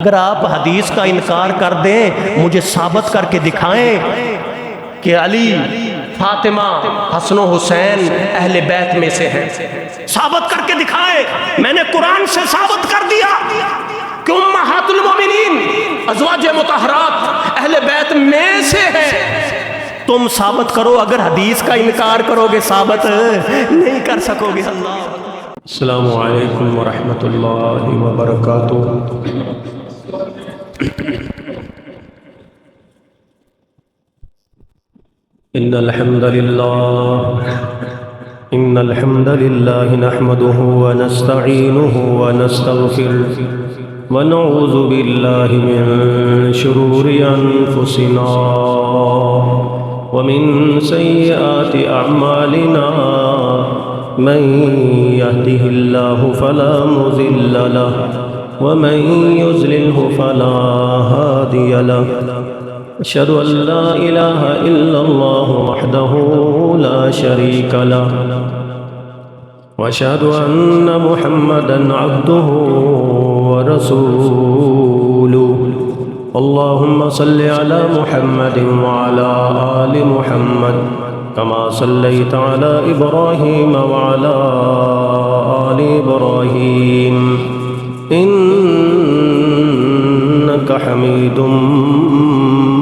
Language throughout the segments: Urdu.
اگر آپ حدیث کا انکار کر دیں مجھے ثابت کر کے دکھائیں کہ علی، فاطمہ، حسن و حسین اہل بیت میں سے ہیں، ثابت کر کے دکھائیں۔ میں نے قرآن سے ثابت کر دیا کہ امہات المومنین ازواج مطہرات اہل بیت میں سے ہیں، تم ثابت کرو۔ اگر حدیث کا انکار کرو گے ثابت نہیں کر سکو گے۔ السلام علیکم ورحمۃ اللہ وبرکاتہ۔ إن الحمد لله نحمده ونستعينه ونستغفره ونعوذ بالله من شرور أنفسنا ومن سيئات أعمالنا، من يهده الله فلا مضل له ومن يضلله فلا هادي له، أشهد أن لا إله إلا الله وحده لا شريك له، وأشهد أن محمدًا عبده ورسوله، اللهم صل على محمد وعلى آل محمد كما صليت على إبراهيم وعلى آل إبراهيم إنك حميد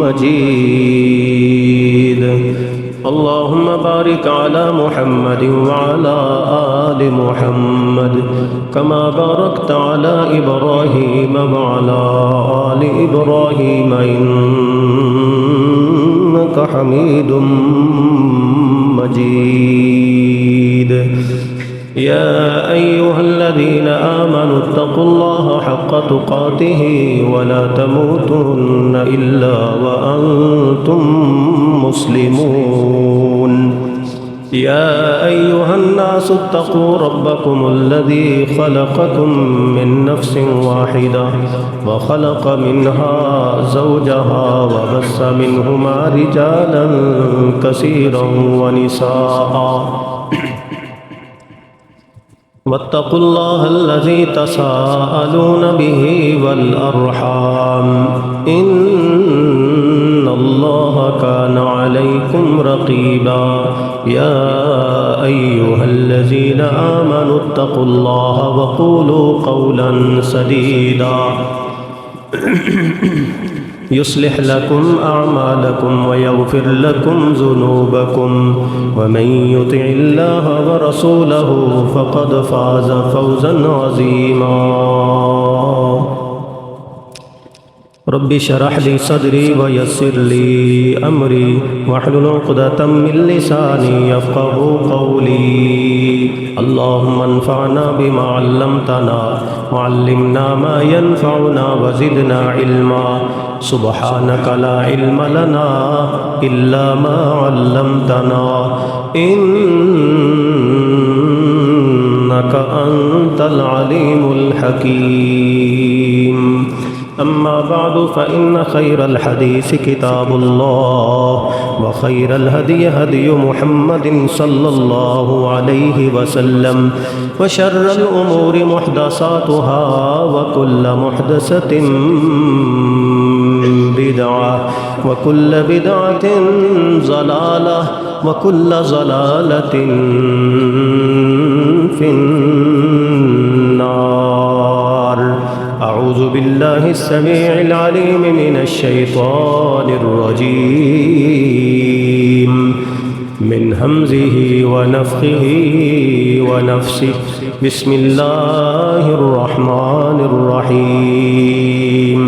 مجيد، اللهم بارك على محمد وعلى آل محمد كما باركت على إبراهيم وعلى آل إبراهيم إنك حميد مجيد، يا أيها الذين آمنوا اتقوا الله حق تقاته ولا تموتن إلا وأنتم مسلمون، يا أيها الناس اتقوا ربكم الذي خلقكم من نفس واحدة وخلق منها زوجها وبث منهما رجالا كثيرا ونساء، واتقوا الله الذي تساءلون به والأرحام إن الله كان عليكم رقيبا، يا أيها الذين آمنوا اتقوا الله وقولوا قولا سديدا يصلح لكم أعمالكم ويغفر لكم ذنوبكم، ومن يطع الله ورسوله فقد فاز فوزا عظيما، رب اشرح لي صدري ويسر لي أمري واحلل عقدة من لساني يفقهوا قولي، اللهم انفعنا بما علمتنا وعلمنا ما ينفعنا وزدنا علما، سبحانك لا علم لنا إلا ما علمتنا إنك أنت العليم الحكيم، أما بعد فإن خير الحديث كتاب الله، وخير الهدي هدي محمد صلى الله عليه وسلم، وشر الأمور محدثاتها وكل محدثة بدعة وكل بدعة ضلالة وكل ضلالة في النار، أعوذ بالله السميع العليم من الشيطان الرجيم، من همزه ونفخه ونفسه، بسم الله الرحمن الرحيم،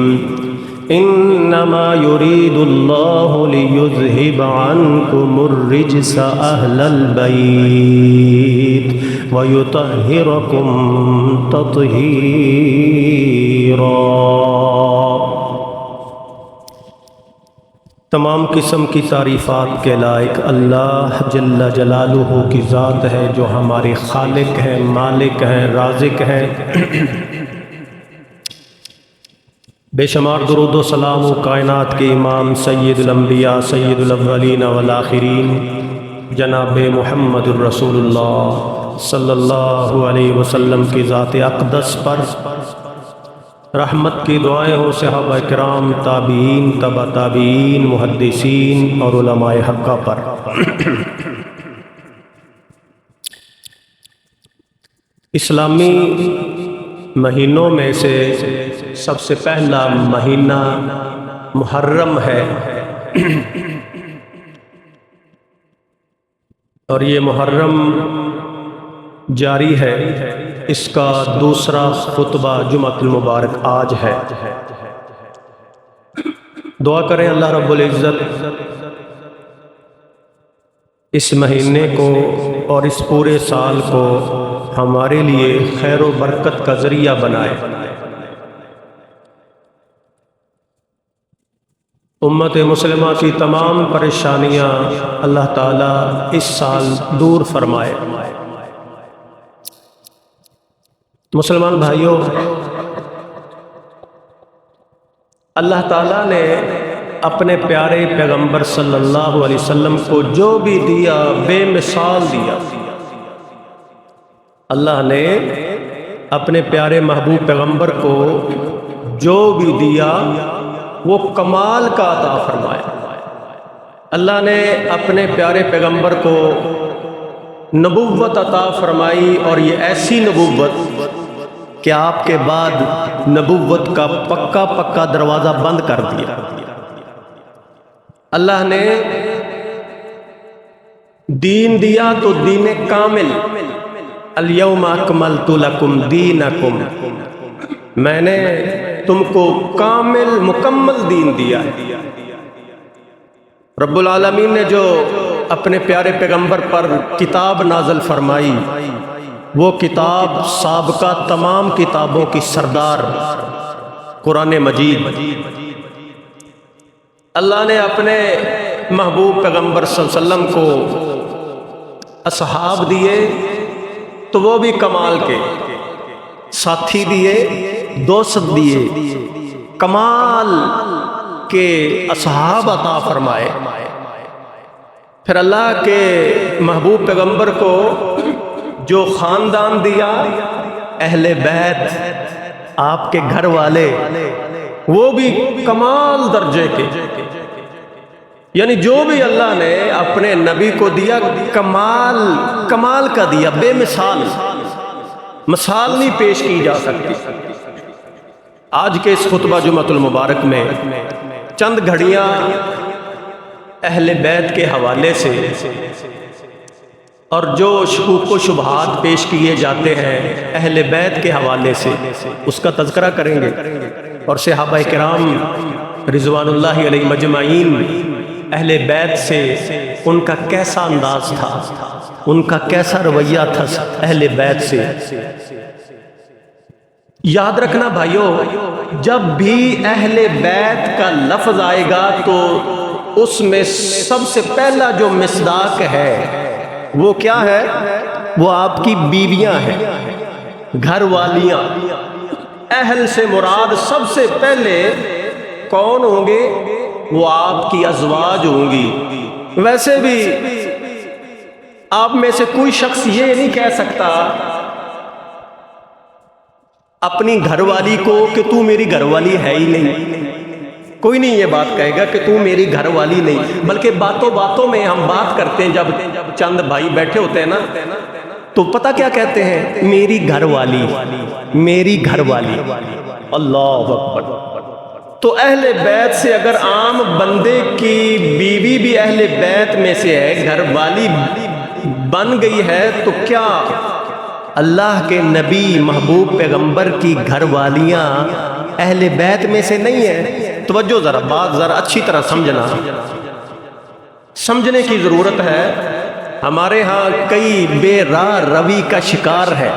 إنما يريد الله ليذهب عنكم الرجس أهل البيت ويطهركم تطهيرا۔ تمام قسم کی تعریفات کے لائق اللہ جل جلالہ کی ذات ہے، جو ہمارے خالق ہیں، مالک ہیں، رازق ہیں۔ بے شمار درود و سلام و کائنات کے امام سید الانبیاء سید الاولین والآخرین جناب محمد الرسول اللہ صلی اللہ علیہ وسلم کی ذات اقدس پر رحمت کی دعائیں ہوں صحابہ کرام، تابعین، تبع تابعین، محدثین اور علماء حقہ پر۔ اسلامی مہینوں میں سے سب سے پہلا مہینہ محرم ہے، اور یہ محرم جاری ہے۔ اس کا دوسرا خطبہ جمعۃ المبارک آج ہے۔ دعا کریں اللہ رب العزت اس مہینے کو اور اس پورے سال کو ہمارے لیے خیر و برکت کا ذریعہ بنائے۔ امت مسلمہ کی تمام پریشانیاں اللہ تعالیٰ اس سال دور فرمائے۔ مسلمان بھائیوں، اللہ تعالیٰ نے اپنے پیارے پیغمبر صلی اللہ علیہ وسلم کو جو بھی دیا بے مثال دیا۔ اللہ نے اپنے پیارے محبوب پیغمبر کو جو بھی دیا وہ کمال کا عطا فرمایا۔ اللہ نے اپنے پیارے پیغمبر کو نبوت عطا فرمائی، اور یہ ایسی نبوت کہ آپ کے بعد نبوت کا پکا دروازہ بند کر دیا۔ اللہ نے دین دیا تو دین کامل، الیوم اکملت لکم دینکم، میں نے تم کو کامل مکمل دین دیا ہے۔ رب العالمین نے جو اپنے پیارے پیغمبر پر کتاب نازل فرمائی، وہ کتاب سابقہ تمام کتابوں کی سردار قرآن مجید۔ اللہ نے اپنے محبوب پیغمبر صلی اللہ علیہ وسلم کو اصحاب دیے تو وہ بھی کمال کے، ساتھی دیے، دوست دیے، کمال کے اصحاب عطا فرمائے۔ پھر اللہ کے محبوب پیغمبر کو جو خاندان دیا، اہل بیت، آپ کے گھر والے، وہ بھی کمال درجے کے، یعنی جو بھی اللہ نے اپنے نبی کو دیا کمال کا دیا، بے مثال، مثال نہیں پیش کی جا سکتی۔ آج کے اس خطبہ جمعۃ المبارک میں چند گھڑیاں اہل بیت کے حوالے سے اور جو شکوک و شبہات پیش کیے جاتے ہیں اہل بیت کے حوالے سے، اس کا تذکرہ کریں گے، اور صحابہ کرام رضوان اللہ علیہ مجمعین، اہل بیت سے ان کا کیسا انداز تھا، ان کا کیسا رویہ تھا اہل بیت سے۔ یاد رکھنا بھائیو، جب بھی اہل بیت کا لفظ آئے گا تو اس میں سب سے پہلا جو مصداق ہے وہ کیا ہے؟ وہ آپ کی بیویاں ہیں، گھر والیاں۔ اہل سے مراد سب سے پہلے کون ہوں گے؟ وہ آپ کی ازواج ہوں گی۔ ویسے بھی آپ میں سے کوئی شخص یہ نہیں کہہ سکتا اپنی گھر والی کو کہ تو میری گھر والی ہے ہی نہیں۔ کوئی نہیں یہ بات کہے گا کہ تو میری گھر والی نہیں، بلکہ باتوں باتوں میں ہم بات کرتے ہیں، جب چند بھائی بیٹھے ہوتے ہیں نا تو پتہ کیا کہتے ہیں؟ میری گھر والی، میری گھر والی۔ اللہ اکبر۔ تو اہل بیت سے اگر عام بندے کی بیوی بھی اہل بیت میں سے ہے، گھر والی بن گئی ہے، تو کیا اللہ کے نبی محبوب پیغمبر کی گھر والیاں اہل بیت میں سے نہیں ہیں؟ توجہ ذرا، بات ذرا اچھی طرح سمجھنے کی ضرورت ہے۔ ہمارے ہاں کئی بے راہ روی کا شکار ہے۔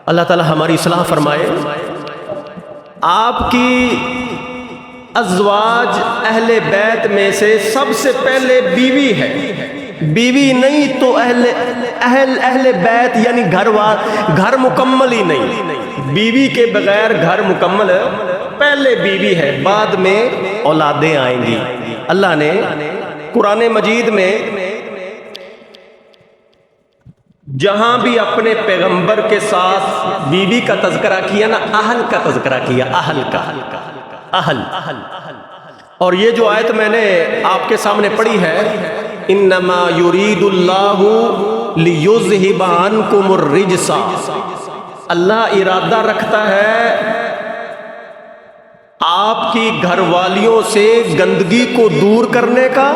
اللہ تعالی ہماری اصلاح فرمائے۔ آپ کی ازواج اہل بیت میں سے سب سے پہلے بیوی ہے، بیوی نہیں تو اہل بیت یعنی گھر مکمل ہی نہیں۔ بیوی کے بغیر گھر مکمل، پہلے بیوی ہے، بعد میں اولادیں آئیں گی۔ اللہ نے قرآن مجید میں جہاں بھی اپنے پیغمبر کے ساتھ بیوی کا تذکرہ کیا نا، اہل کا تذکرہ کیا، اہل کا، اہل۔ اور یہ جو آیت میں نے آپ کے سامنے پڑھی ہے، انما یرید اللہ لیذھب عنکم الرجس، اللہ ارادہ رکھتا ہے آپ کی گھر والیوں سے گندگی کو دور کرنے کا،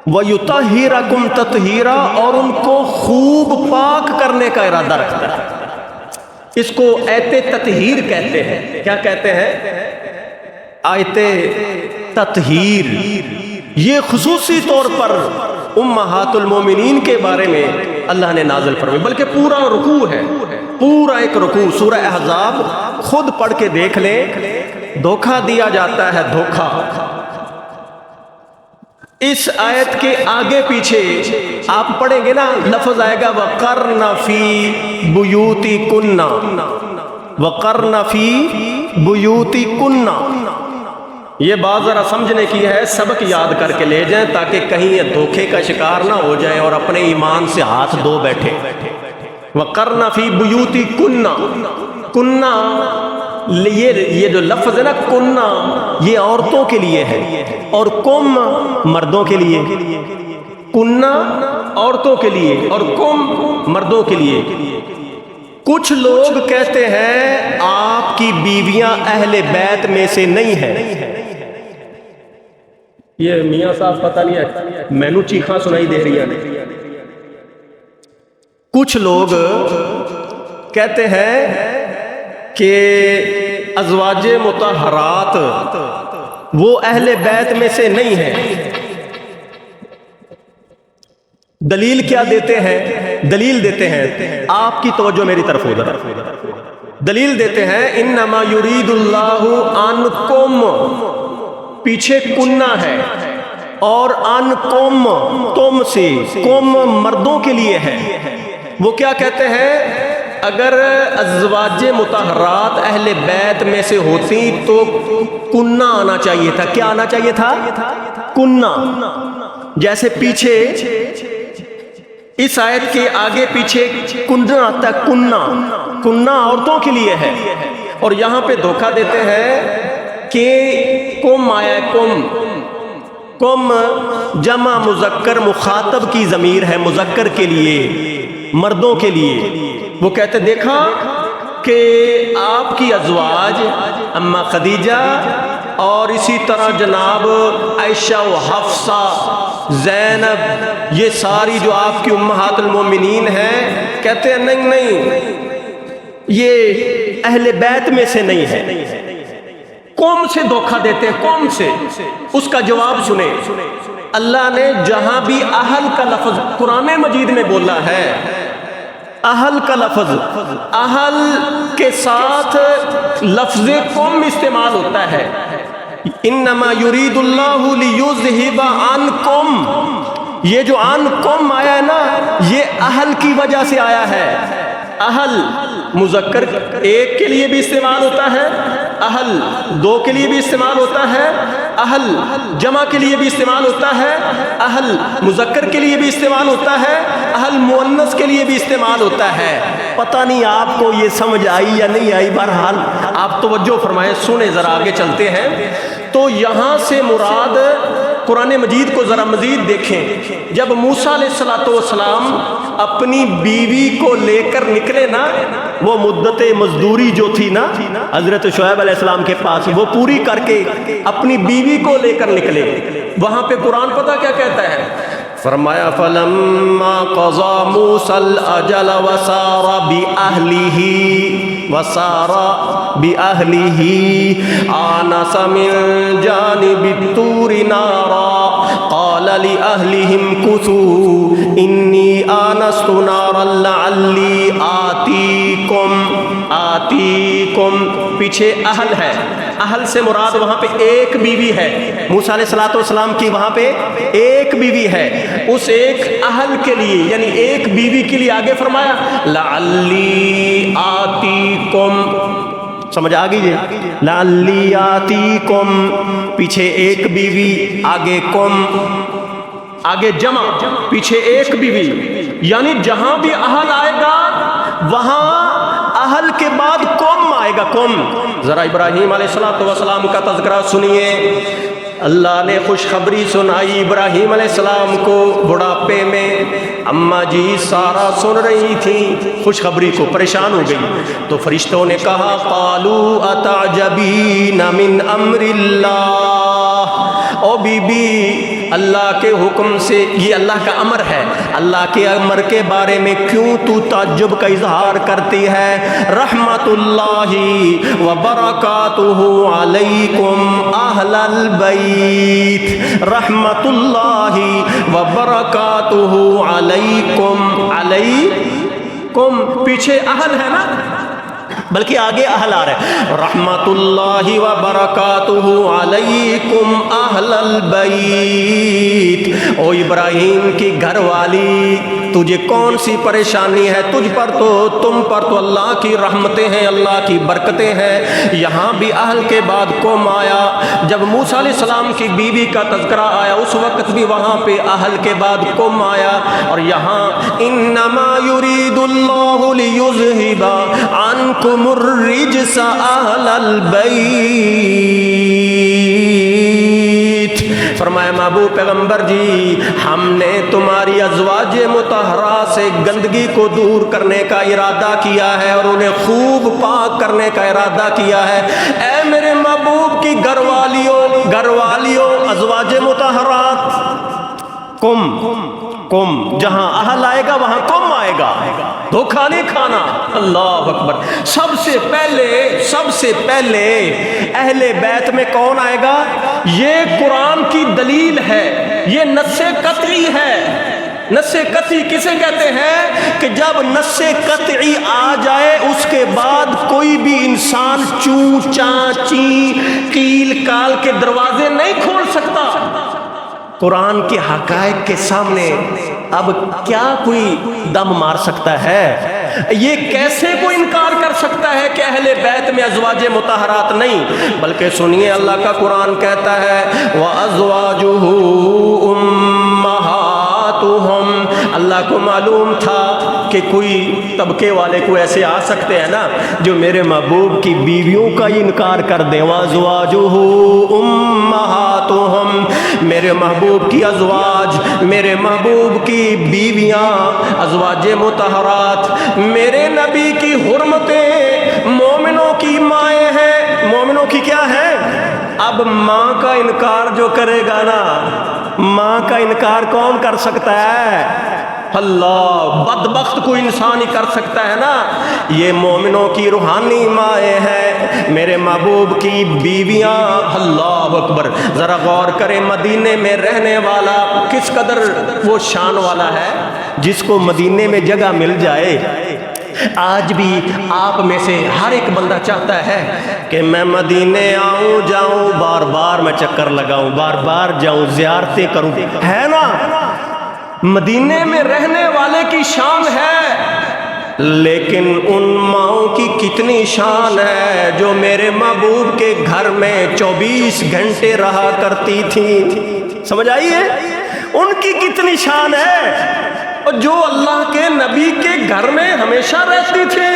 وَيُطَهِّرَكُمْ تَطْهِيرًا، اور ان کو خوب پاک کرنے کا ارادہ رکھتا ہے۔ اس کو آیت تطہیر کہتے ہیں۔ کیا کہتے ہیں؟ آیت تطہیر۔ یہ خصوصی طور پر امہات المومنین کے بارے میں اللہ نے نازل فرمائی، بلکہ پورا رکوع ہے، پورا ایک رکوع۔ سورہ احزاب خود پڑھ کے دیکھ لیں، دھوکہ دیا جاتا ہے، دھوکہ۔ اس آیت کے آگے پیچھے آپ پڑھیں گے نا، لفظ آئے گا وَقَرْنَ فِي بُيُوتِكُنَّ، وَقَرْنَ فِي بُيُوتِكُنَّ۔ یہ بات ذرا سمجھنے کی ہے، سبق یاد کر کے لے جائیں تاکہ کہیں یہ دھوکے کا شکار نہ ہو جائیں اور اپنے ایمان سے ہاتھ دھو بیٹھے۔ وَقَرْنَ فِي بُيُوتِكُنَّ، کنّا، یہ جو لفظ ہے نا کنّا، یہ عورتوں کے لیے ہے، اور کم مردوں کے لیے۔ کنّا عورتوں کے لیے اور کم مردوں کے لیے۔ کچھ لوگ کہتے ہیں آپ کی بیویاں اہل بیت میں سے نہیں ہیں۔ یہ میاں صاحب پتہ نہیں ہے، مینو چیخاں سنائی دے رہی ہیں۔ کچھ لوگ کہتے ہیں کہ ازواج مطہرات وہ اہل بیت میں سے نہیں ہیں۔ دلیل کیا دیتے ہیں؟ دلیل دیتے ہیں، آپ کی توجہ میری طرف ہو جائے۔ دلیل دیتے ہیں انما یرید اللہ عنکم، پیچھے کنّا ہے، اور عنکم تم سے، کم مردوں کے لیے ہے۔ وہ کیا کہتے ہیں؟ اگر ازواج مطہرات اہل بیت میں سے ہوتی تو کنّا آنا چاہیے تھا۔ کیا آنا چاہیے تھا؟ کنّا۔ جیسے پیچھے اس آیت کے آگے پیچھے کنّا آتا ہے، کنّا، کنّا عورتوں کے لیے ہے، اور یہاں پہ دھوکہ دیتے ہیں کہ کم آیا ہے، کم، کم جمع مذکر مخاطب کی ضمیر ہے، مذکر کے لیے، مردوں کے لیے۔ وہ کہتے دیکھا کہ آپ کی ازواج اما خدیجہ اور اسی طرح جناب عائشہ و حفصہ، زینب، یہ ساری جو آپ کی امہات المومنین ہیں، کہتے ہیں نہیں نہیں، یہ اہل بیت میں سے نہیں ہے۔ قوم سے دھوکہ دیتے ہیں، قوم سے۔ اس کا جواب سنیں، اللہ نے جہاں بھی اہل کا لفظ قرآن مجید میں بولا ہے، اہل کا لفظ، اہل کے ساتھ لفظ قوم استعمال ہوتا ہے۔ انما یرید اللہ لیذھب عنکم، یہ جو عنکم آیا ہے نا، یہ اہل کی وجہ سے آیا ہے۔ اہل مذکر ایک کے لیے بھی استعمال ہوتا ہے، اہل دو کے لیے بھی استعمال ہوتا ہے، اہل جمع کے لیے بھی استعمال ہوتا ہے، اہل مذکر کے لیے بھی استعمال ہوتا ہے، اہل مؤنث کے لیے بھی استعمال ہوتا ہے۔ پتہ نہیں آپ کو یہ سمجھ آئی یا نہیں آئی، بہرحال آپ توجہ فرمائیں، سنیں ذرا، آگے چلتے ہیں۔ تو یہاں سے مراد قرآن مجید کو ذرا مزید دیکھیں۔ جب موسیٰ علیہ السلام اپنی بیوی کو لے کر نکلے نا، وہ مدت مزدوری جو تھی نا حضرت شعیب علیہ السلام کے پاس، وہ پوری کر کے اپنی بیوی کو لے کر نکلے۔ وہاں پہ قرآن پتہ کیا کہتا ہے؟ فرمایا فَلَمَّا قَضَى مُوسَى الْأَجَلَ وَسَارَ بِأَهْلِهِ آنَسَ مِن جَانِبِ الطُّورِ نَارًا قَالَ لِأَهْلِهِ امْكُثُوا إِنِّي آنَسْتُ نَارًا لَعَلِّي آتِيكُمْ، پیچھے اہل ہے، اہل سے مراد وہاں پہ ایک بیوی ہے، موسیٰ علیہ السلام کی وہاں پہ ایک بیوی ہے۔ اس ایک اہل کے لیے، یعنی ایک بیوی کے لیے آگے فرمایا لعلی آتیکم، سمجھ آگئی جی؟ لعلی آتیکم، پیچھے ایک بیوی، آگے کم، آگے جمع، پیچھے ایک بیوی۔ یعنی جہاں بھی اہل آئے گا وہاں اہل کے بعد قوم آئے گا، قوم۔ ذرا ابراہیم علیہ السلام کا تذکرہ سنیے، اللہ نے خوشخبری سنائی ابراہیم علیہ السلام کو بڑھاپے میں، اماں جی سارا سن رہی تھی، خوشخبری کو پریشان ہو گئی، تو فرشتوں نے کہا قالوا اتعجبین من امر اللہ، او بی بی اللہ کے حکم سے، یہ اللہ کا امر ہے، اللہ کے امر کے بارے میں کیوں تو تعجب کا اظہار کرتی ہے؟ رحمت اللہ وبرکاتہ علیکم اہل البیت، رحمت اللہ وبرکاتہ علیکم، علیکم پیچھے اہل ہے نا، بلکہ آگے اہل آ رہے ہیں، رحمت اللہ وبرکاتہ علیکم اہل البیت، او ابراہیم کی گھر والی تجھے کون سی پریشانی ہے؟ تجھ پر تو، تم پر تو اللہ کی رحمتیں ہیں، اللہ کی برکتیں ہیں، یہاں بھی اہل کے بعد قوم آیا، جب موسیٰ علیہ السلام کی بیوی کا تذکرہ آیا اس وقت بھی وہاں پہ اہل کے بعد قوم آیا، اور یہاں انما یرید اللہ لیذہب عنکم الرجس اہل البیت، فرمایا محبوب پیغمبر جی ہم نے تمہاری ازواج مطہرہ سے گندگی کو دور کرنے کا ارادہ کیا ہے اور انہیں خوب پاک کرنے کا ارادہ کیا ہے، اے میرے محبوب کی گھر والیوں ازواج مطہرات، کم جہاں اہل آئے گا وہاں کم آئے گا، دھوکہ نہیں کھانا، اللہ اکبر۔ سب سے پہلے اہل بیت میں کون آئے گا؟ یہ قرآن کی دلیل ہے، یہ نص قطعی ہے۔ نص قطعی کسے کہتے ہیں؟ کہ جب نص قطعی آ جائے اس کے بعد کوئی بھی انسان چوں چاں چیں قیل کال کے دروازے نہیں کھول سکتا۔ قرآن کے حقائق کے سامنے اب کیا کوئی دم مار سکتا ہے؟ یہ کیسے کوئی انکار کر سکتا ہے کہ اہل بیت میں ازواج مطہرات نہیں؟ بلکہ سنیے اللہ کا قرآن کہتا ہے وَأَزْوَاجُهُ أُمَّهَاتُهُمْ، اللہ کو معلوم تھا کہ کوئی طبقے والے کو ایسے آ سکتے ہیں نا جو میرے محبوب کی بیویوں کا انکار کر دیں، وَأَزْوَاجُهُ أُمَّهَاتُهُمْ، میرے محبوب کی ازواج، میرے محبوب کی بیویاں، ازواج مطہرات، میرے نبی کی حرمتیں، مومنوں کی مائیں ہیں۔ مومنوں کی کیا ہے؟ اب ماں کا انکار جو کرے گا نا، ماں کا انکار کون کر سکتا ہے؟ اللہ، بدبخت کوئی انسان ہی کر سکتا ہے نا۔ یہ مومنوں کی روحانی مائیں ہیں، میرے محبوب کی بیویاں، اللہ اکبر۔ ذرا غور کریں مدینے میں رہنے والا کس قدر وہ شان والا ہے، جس کو مدینے میں جگہ مل جائے۔ آج بھی آپ میں سے ہر ایک بندہ چاہتا ہے کہ میں مدینے آؤں جاؤں، بار بار میں چکر لگاؤں، بار بار جاؤں، زیارتیں کروں، ہے نا؟ مدینے میں رہنے والے کی شان ہے، لیکن ان ماؤں کی کتنی شان ہے جو میرے محبوب کے گھر میں 24 گھنٹے رہا کرتی تھی۔ سمجھ آئیے ان کی کتنی شان ہے، اور جو اللہ کے نبی کے گھر میں ہمیشہ رہتی تھی،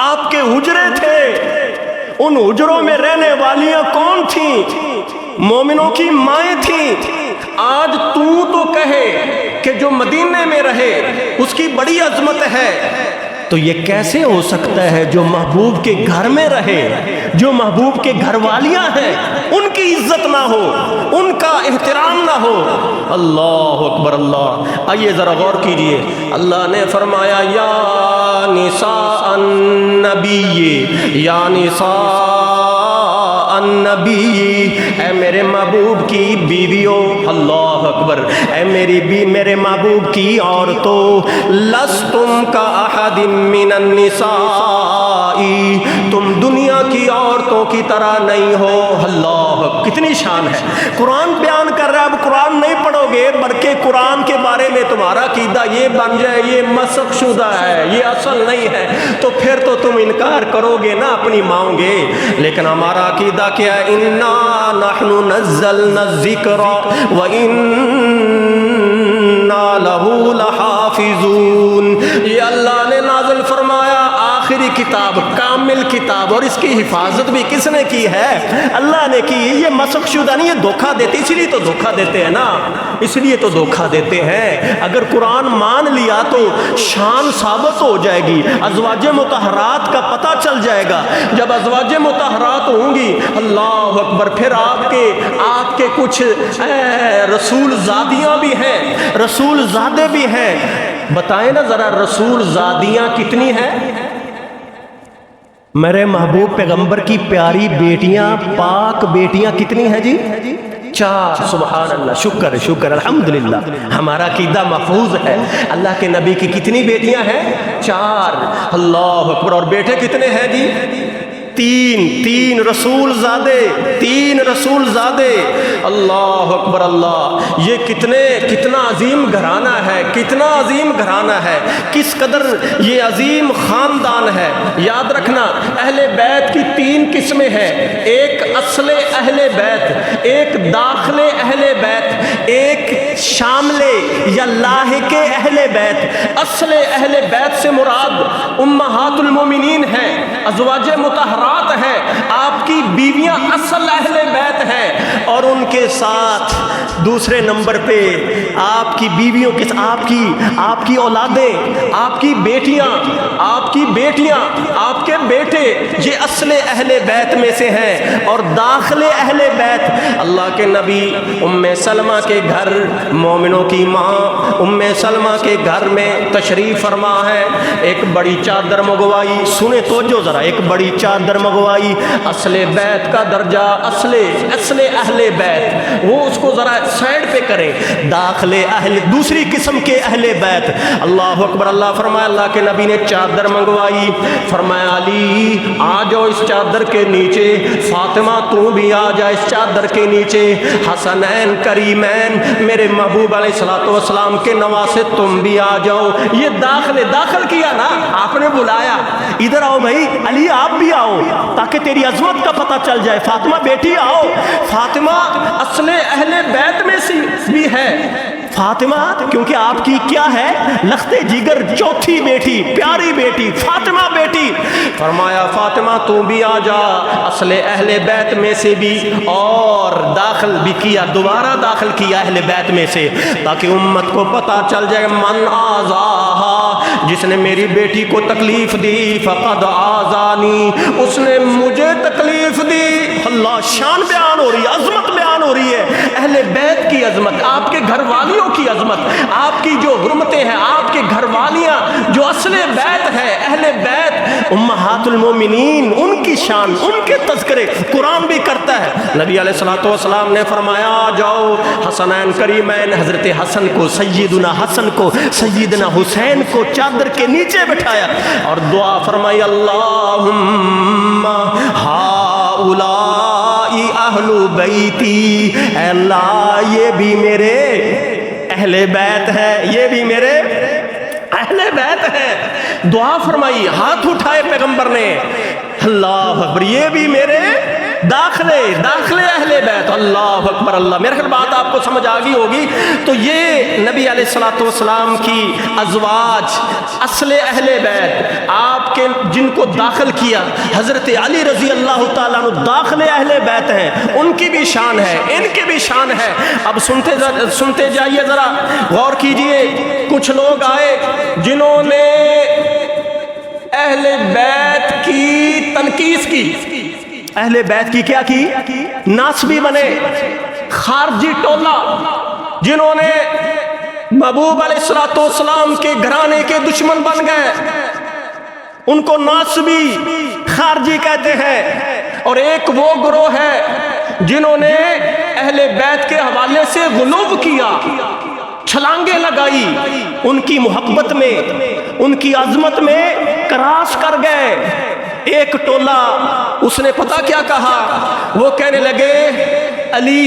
آپ کے حجرے تھے، ان حجروں میں رہنے والیاں کون تھیں؟ مومنوں کی مائیں تھیں۔ آج تو کہے کہ جو مدینے میں رہے اس کی بڑی عظمت ہے، تو یہ کیسے ہو سکتا ہے جو محبوب کے گھر میں رہے، جو محبوب کے گھر والیاں ہیں ان کی عزت نہ ہو، ان کا احترام نہ ہو؟ اللہ اکبر اللہ۔ آئیے ذرا غور کیجئے، اللہ نے فرمایا یا نساء النبی، یا نساء النبی، اے میرے محبوب کی بیویوں، اللہ اکبر، اے میرے محبوب کی عورتوں، لستم کا احد من النساء، تم دنیا کی عورتوں کی طرح نہیں ہو۔ اللہ، کتنی شان ہے، قرآن بیان کر رہا ہے، اب قرآن نہیں پڑھو گے بلکہ قرآن کے بارے میں تمہارا عقیدہ یہ بن جائے یہ مسخ شدہ ہے، یہ اصل نہیں ہے، تو پھر تو تم انکار کرو گے نا، اپنی مانو گے۔ لیکن ہمارا عقیدہ کیا ہے؟ انا نحن نزلنا الذکر وَإِنَّا لَهُ لَحَافِظُونَ۔ یہ اللہ نے نازل فرمایا آخری کتاب، کامل کتاب، اور اس کی حفاظت بھی کس نے کی ہے؟ اللہ نے کی۔ یہ مسخ شدہ نہیں، یہ دھوکہ دیتے، اس لیے تو دھوکہ دیتے ہیں نا، اس لیے تو دھوکہ دیتے ہیں۔ اگر قرآن مان لیا تو شان ثابت ہو جائے گی، ازواج مطہرات کا پتہ چل جائے گا۔ جب ازواج مطہرات ہوں گی، اللہ اکبر، پھر آپ کے کچھ رسول زادیاں بھی ہیں، رسول زادے بھی ہیں۔ بتائیں نا ذرا، رسول زادیاں کتنی ہیں؟ میرے محبوب پیغمبر کی پیاری بیٹیاں، پاک بیٹیاں کتنی ہیں جی؟ 4۔ سبحان اللہ، شکر الحمدللہ، ہمارا عقیدہ محفوظ ہے۔ اللہ کے نبی کی کتنی بیٹیاں ہیں؟ 4۔ اللہ اکبر۔ اور بیٹے کتنے ہیں جی؟ 3 رسول زادے، 3 رسول زادے۔ اللہ اکبر اللہ، یہ کتنا عظیم گھرانہ ہے، کتنا عظیم گھرانہ ہے، کس قدر یہ عظیم خاندان ہے۔ یاد رکھنا، اہل بیت کی 3 قسمیں ہیں، ایک اصل اہل بیت، ایک داخل اہل بیت، ایک شامل یا لاحق اہل بیت۔ اصل اہل بیت سے مراد امہات المومنین ہیں، ازواج مطہرات ہے، آپ کی بیویاں اصل اہل بیت ہیں، اور ان کے ساتھ دوسرے نمبر پہ آپ کی بیویوں کے آپ کی اولادیں، آپ کی بیٹیاں، آپ کے بیٹے، یہ اصل اہل بیت میں سے ہیں۔ اور داخل اہل بیت، اللہ کے نبی ام سلمہ کے گھر، مومنوں کی ماں ام سلمہ کے گھر میں تشریف فرما ہے، ایک بڑی چادر منگوائی۔ سنیں توجہ ذرا، ایک بڑی چادر منگوائی، اصل بیت کا درجہ، اصل اہل بیت، وہ اس کو ذرا سائڈ پہ کریں، داخل اہل، دوسری قسم کے اہل بیت۔ اللہ اکبر، اللہ فرمایا، اللہ کے نبی نے چادر منگوائی، فرمایا علی آ جاؤ اس چادر کے نیچے، فاطمہ تو بھی آ جا اس چادر کے نیچے، حسنین کریمین میرے محبوب علیہ الصلوۃ والسلام کے نواسے تم بھی آ جاؤ۔ یہ داخل کیا نا، آپ نے بلایا، ادھر آؤ بھائی، علی آپ بھی آؤ تاکہ تیری عظمت کا پتہ چل جائے، فاطمہ بیٹی آؤ۔ فاطمہ اصل اہل بیت میں بھی ہے، فاطمہ کیونکہ آپ کی کیا ہے؟ لخت جگر، چوتھی بیٹی، پیاری بیٹی، فاطمہ بیٹی۔ فرمایا فاطمہ تو بھی آ جا، اصل اہل بیت میں سے بھی، اور داخل بھی کیا، دوبارہ داخل کیا اہل بیت میں سے، تاکہ امت کو پتہ چل جائے، من آزاہا، جس نے میری بیٹی کو تکلیف دی، فقد آزانی، اس نے مجھے تکلیف دی۔ اللہ، شان بیان ہو رہی ہے، عظمت بیان ہو رہی ہے، اہل بیت کی عظمت، آپ کے گھر والیوں کی عظمت، آپ کی جو حرمتیں ہیں، آپ کے گھر والیاں جو اصل بیت ہے، اہل بیت امہات المومنین، ان کی شان، ان کے تذکرے قرآن بھی کرتا ہے۔ نبی علیہ الصلوۃ والسلام نے فرمایا آ جاؤ، حسنین کریمین، حضرت حسن کو، سیدنا حسن کو، سیدنا حسین کو چادر کے نیچے بٹھایا اور دعا فرمائی، اللہم ہؤلاء اہل بیتی، اے اللہ یہ بھی میرے اہل بیت ہے، یہ بھی میرے اہل بیت ہے۔ دعا فرمائی، ہاتھ اٹھائے پیغمبر نے، اللہ اکبر، یہ بھی میرے داخلے اہل بیت۔ اللہ اکبر اللہ، میرے خیال بات آپ کو سمجھ آ گئی ہوگی۔ تو یہ نبی علیہ الصلوۃ والسلام کی ازواج اصل اہل بیت، آپ کے جن کو داخل کیا، حضرت علی رضی اللہ تعالیٰ عنہ داخل اہل بیت ہیں، ان کی بھی شان ہے، ان کی بھی شان ہے۔ اب سنتے جائیے، ذرا غور کیجئے۔ کچھ لوگ آئے جنہوں نے اہل بیت کی تنقیص کی، اہل بیت کی کیا کی؟ ناسبی بنے، خارجی ٹولہ، جنہوں نے محبوب علیہ الصلوۃ والسلام کے گھرانے کے دشمن بن گئے، ان کو ناسبی، خارجی کہتے ہیں۔ اور ایک وہ گروہ ہے جنہوں نے اہل بیت کے حوالے سے غلو کیا، چھلانگیں لگائی، ان کی محبت میں، ان کی عظمت میں کراس کر گئے۔ ایک ٹولہ، اس نے پتہ کیا کہا؟ وہ کہنے لگے علی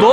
2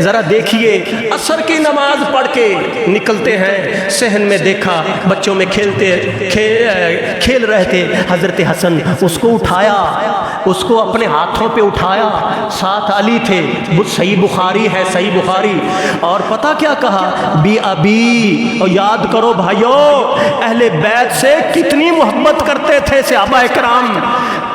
ذرا دیکھیے عصر کی نماز پڑھ کے نکلتے ہیں، صحن میں دیکھا بچوں میں کھیل رہے تھے، حضرت حسن اس کو اٹھایا، اس کو اپنے ہاتھوں پہ اٹھایا، ساتھ علی تھے، صحیح بخاری ہے، صحیح بخاری، اور پتہ کیا کہا، بی ابی، اور یاد کرو بھائیو اہل بیت سے کتنی محبت کرتے تھے صحابہ کرام،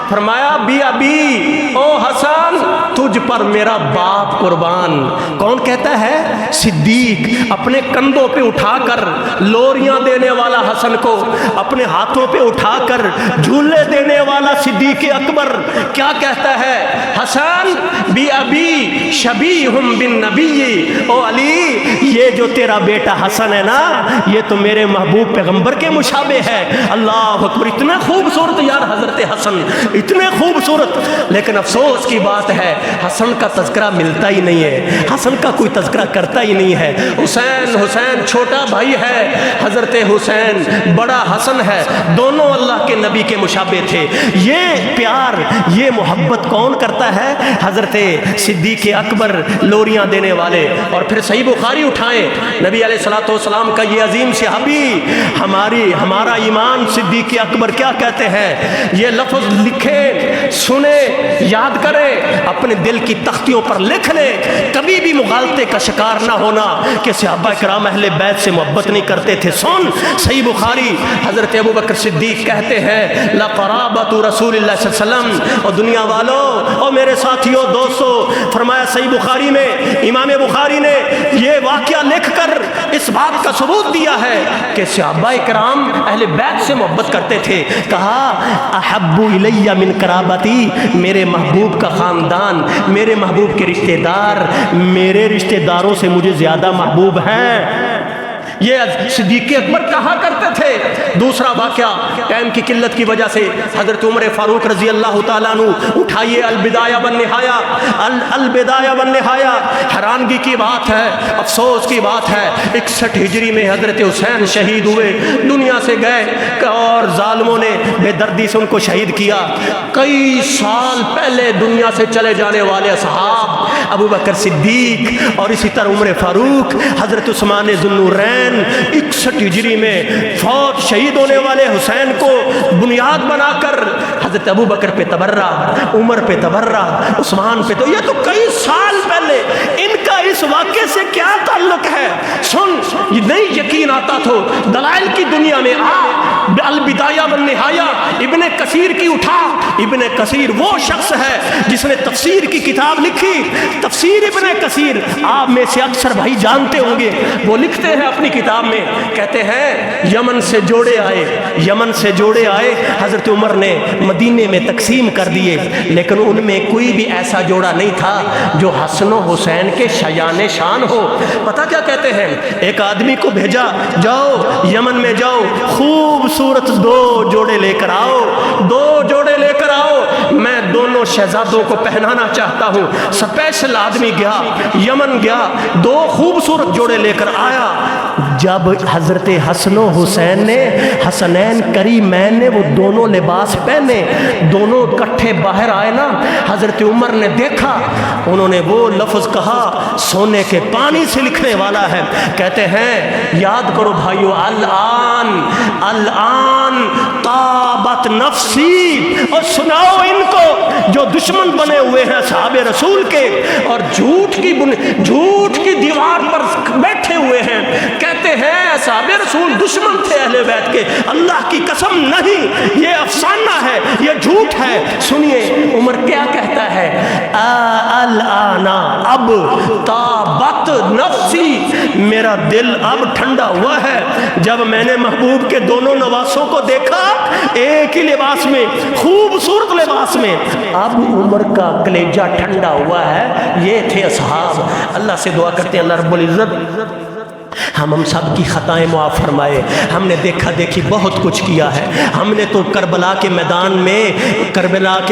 فرمایا بی ابی، او حسن تجھ پر میرا باپ قربان۔ کون کہتا ہے؟ صدیق، اپنے کندھوں پہ اٹھا کر لوریاں دینے والا حسن کو اپنے ہاتھوں پہ اٹھا کر جھولے دینے والا صدیق اکبر کیا کہتا ہے؟ حسن بی ابی شبیہم بالنبی، او علی یہ جو تیرا بیٹا حسن ہے نا یہ تو میرے محبوب پیغمبر کے مشابہ ہے۔ اللہ اکبر، اتنے خوبصورت یار حضرت حسن، اتنے خوبصورت، لیکن افسوس کی بات ہے حسن کا تذکرہ ملتا ہی نہیں ہے، حسن کا کوئی تذکرہ کرتا ہی نہیں ہے۔ حسین چھوٹا بھائی ہے، حضرت حسین بڑا حسن ہے، دونوں اللہ کے نبی کے مشابہ تھے۔ یہ پیار، یہ محبت کون کرتا ہے؟ حضرت صدیق اکبر، لوریاں دینے والے۔ اور پھر صحیح بخاری اٹھائیں، نبی علیہ الصلوۃ والسلام کا یہ عظیم صحابی، ہمارا ایمان صدیق اکبر کیا کہتے ہیں؟ یہ لفظ لکھیں، سنیں، یاد کریں، اپنے دل کی تختیوں پر لکھ لیں، کبھی بھی مغالطے کا شکار نہ ہونا کہ صحابہ کرام اہل بیت سے محبت نہیں کرتے تھے۔ سن صحیح بخاری، حضرت ابوبکر صدیق کہتے ہیں لقرابۃ رسول اللہ صلی اللہ علیہ وسلم، اور دنیا والوں اور میرے ساتھیوں دوستو، فرمایا صحیح بخاری میں امام بخاری نے یہ واقعہ لکھ کر اس بات کا ثبوت دیا ہے کہ صحابہ کرام اہل بیت سے محبت کرتے تھے۔ کہا احب الی من قرابتی، میرے محبوب کا خاندان، میرے محبوب کے رشتہ دار میرے رشتہ داروں سے مجھے زیادہ محبوب ہیں۔ یہ صدیق اکبر کہا کرتے تھے۔ دوسرا واقعہ، ٹائم کی قلت کی وجہ سے حضرت عمر فاروق رضی اللہ تعالیٰ عنہ، اٹھائیے البدایہ والنہایہ، البدایہ والنہایہ، حیرانگی کی بات ہے، افسوس کی بات ہے، 61 ہجری میں حضرت حسین شہید ہوئے، دنیا سے گئے اور ظالموں نے بے دردی سے ان کو شہید کیا۔ کئی سال پہلے دنیا سے چلے جانے والے اصحاب ابوبکر صدیق اور اسی طرح عمر فاروق، حضرت عثمان ذو النورین، 61 ہجری میں فوت شہید ہونے والے حسین کو بنیاد بنا کر حضرت ابوبکر پہ تبرہ، عمر پہ تبرہ، عثمان پہ، تو یہ تو کئی سال پہلے، ان کا اس واقعے سے کیا تعلق ہے؟ سن، یہ نہیں یقین آتا تو دلائل کی دنیا میں آ، البدایہ والنہایہ ابن کثیر کی اٹھا۔ ابن کثیر وہ شخص ہے جس نے تفسیر کی کتاب لکھی، تفسیر ابن کثیر، آپ میں سے اکثر بھائی جانتے ہوں گے، وہ لکھتے ہیں اپنی کتاب میں، کہتے ہیں یمن سے جوڑے آئے، یمن سے جوڑے آئے، حضرت عمر نے مدینے میں تقسیم کر دیے، لیکن ان میں کوئی بھی ایسا جوڑا نہیں تھا جو حسن و حسین کے شایان شان ہو۔ پتہ کیا کہتے ہیں؟ ایک آدمی کو بھیجا، جاؤ یمن میں جاؤ، خوبصورت 2 جوڑے لے کر آؤ، 2 جوڑے لے کر آؤ، میں دونوں شہزادوں کو پہنانا چاہتا ہوں۔ سپیشل آدمی گیا، یمن گیا، 2 خوبصورت جوڑے لے کر آیا۔ جب حضرت حسن و حسین نے، حسنین کریمین نے وہ دونوں لباس پہنے، دونوں کٹھے باہر آئے نا، حضرت عمر نے دیکھا، انہوں نے وہ لفظ کہا سونے کے پانی سے لکھنے والا ہے، کہتے ہیں یاد کرو بھائیو، الان طابت نفسی، اور سناؤ ان کو جو دشمن بنے ہوئے ہیں صحابہ رسول کے اور جھوٹ کی دیوار پر بیٹھے ہوئے ہیں، کہتے ہیں صحابہ رسول دشمن تھے اہل بیت کے، اللہ کی قسم نہیں، یہ افسانہ ہے، یہ جھوٹ ہے۔ سنیے عمر کیا کہتا ہے، الآن، اب، طابت نفسی، میرا دل اب ٹھنڈا ہوا ہے جب میں نے محبوب کے دونوں نواسوں کو دیکھا ایک ہی لباس میں، خوبصورت لباس میں، اب عمر کا کلیجہ ٹھنڈا ہوا ہے۔ یہ تھے اصحاب۔ اللہ سے دعا کرتے ہیں اللہ رب العزت ہم سب کی خطائیں معاف فرمائے۔ ہم نے دیکھا دیکھی بہت کچھ کیا ہے، ہم نے تو کربلا کے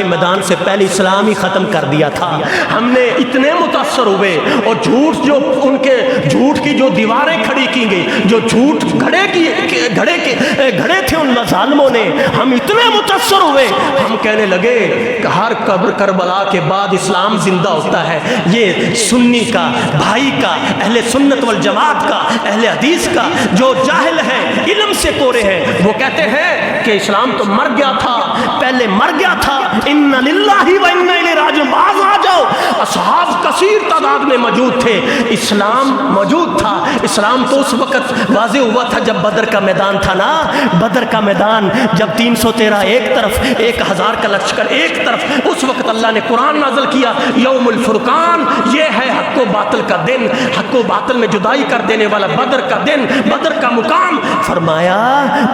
میدان سے پہلے اسلام ہی ختم کر دیا تھا۔ ہم نے اتنے متاثر ہوئے اور جھوٹ کی جو دیواریں کھڑی کی گئی، جو جھوٹ گھڑے تھے ان ظالموں نے، ہم اتنے متاثر ہوئے، ہم کہنے لگے کہ ہر کربلا کے بعد اسلام زندہ ہوتا ہے۔ یہ سنی کا، بھائی کا، اہل سنت والجماعت کا، اہل حدیث کا جو جاہل ہے، علم سے کورے ہیں، وہ کہتے ہیں کہ اسلام تو مر گیا تھا، پہلے مر گیا تھا، ان للہ و انا الیہ راجعون، باز آ جاؤ۔ اصحاب کثیر تعداد میں موجود تھے، اسلام موجود تھا۔ اسلام تو اس وقت واضح ہوا تھا جب بدر کا میدان تھا نا، بدر کا میدان جب 313 ایک طرف، 1000 کا لشکر ایک طرف، اس وقت اللہ نے قرآن نازل کیا، یوم الفرقان، یہ ہے حق و باطل کا دن، حق و باطل میں جدائی کر دینے والا بدر کا دن، بدر کا مقام۔ فرمایا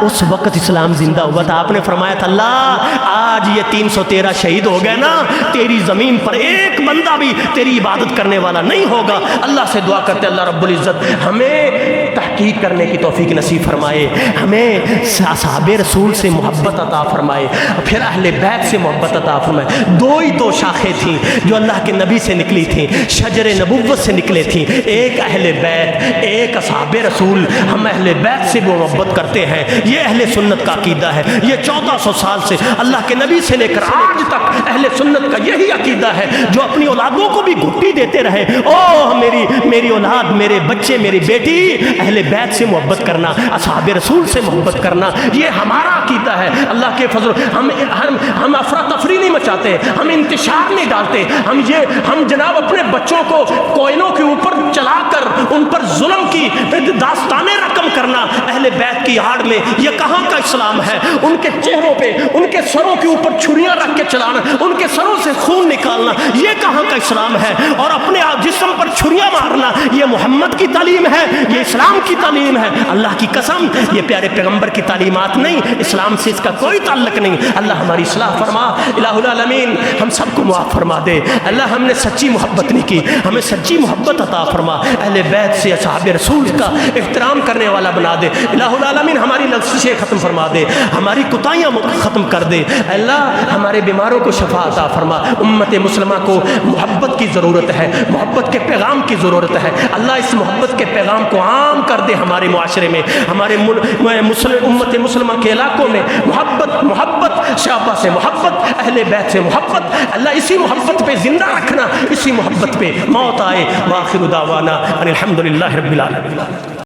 اس وقت اسلام زندہ ہوا تھا۔ آپ نے فرمایا تھا اللہ آج یہ 313 شہید ہو گئے نا، تیری زمین پر ایک بندہ بھی تیری عبادت کرنے والا نہیں ہوگا۔ اللہ سے دعا کرتے اللہ رب العزت ہمیں تحقیق کرنے کی توفیق نصیب فرمائے، ہمیں اصحاب رسول سے محبت عطا فرمائے، پھر اہل بیت سے محبت عطا فرمائے۔ دو شاخیں تھیں جو اللہ کے نبی سے نکلی تھیں، شجر نبوت سے نکلے تھیں، ایک اہل بیت، ایک اصحاب رسول۔ ہم اہل بیت سے محبت کرتے ہیں، یہ اہل سنت کا عقیدہ ہے۔ یہ 1400 سال سے اللہ کے نبی سے لے کر آج تک اہل سنت کا یہی عقیدہ ہے، جو اپنی اولادوں کو بھی گھٹی دیتے رہے، او میری اولاد، میرے بچے، میری بیٹی، اہل بیت سے محبت کرنا، اصحاب رسول سے محبت کرنا، یہ ہمارا عقیدہ ہے۔ اللہ کے فضل ہم افراتفری نہیں مچاتے، ہم انتشار نہیں ڈالتے، ہم جناب اپنے بچوں کو کوئنوں کے اوپر چلا کر ان پر ظلم کی داستانیں رقم کرنا اہل بیت کی آڑ میں، یہ کہاں کا اسلام ہے؟ ان کے چہروں پہ، ان کے سروں کے اوپر چھریاں رکھ کے چلانا، ان کے سروں سے خون نکالنا، یہ کہاں کا اسلام ہے؟ اور اپنے جسم پر چھریاں مارنا، یہ محمد کی تعلیم ہے، یہ اسلام کی تعلیم ہے؟ اللہ کی قسم یہ پیارے پیغمبر کی تعلیمات نہیں، اسلام سے اس کا کوئی تعلق نہیں۔ اللہ ہماری اصلاح فرما، الہ العالمین ہم سب کو معاف فرما دے۔ اللہ ہم نے سچی محبت نہیں کی، ہمیں سچی محبت عطا فرما، اہل بیت سے، اصحاب رسول کا احترام کرنے والا بنا دے۔ الہ العالمین ہماری لغزشیں ختم فرما دے، ہماری کوتاہیاں ختم کر دے۔ اللہ ہمارے بیماروں کو شفا عطا فرما۔ امت مسلمہ کو محبت کی ضرورت ہے، محبت کے پیغام کی ضرورت ہے۔ اللہ اس محبت کے پیغام کو عام کر دے ہمارے معاشرے میں، ہمارے امت مسلمہ کے علاقوں میں محبت صحابہ سے محبت، اہل بیت سے محبت، اللہ اسی محبت پہ زندہ رکھنا، اسی محبت پہ موت آئے۔ وآخر دعوانا ان الحمد للہ رب العالمین۔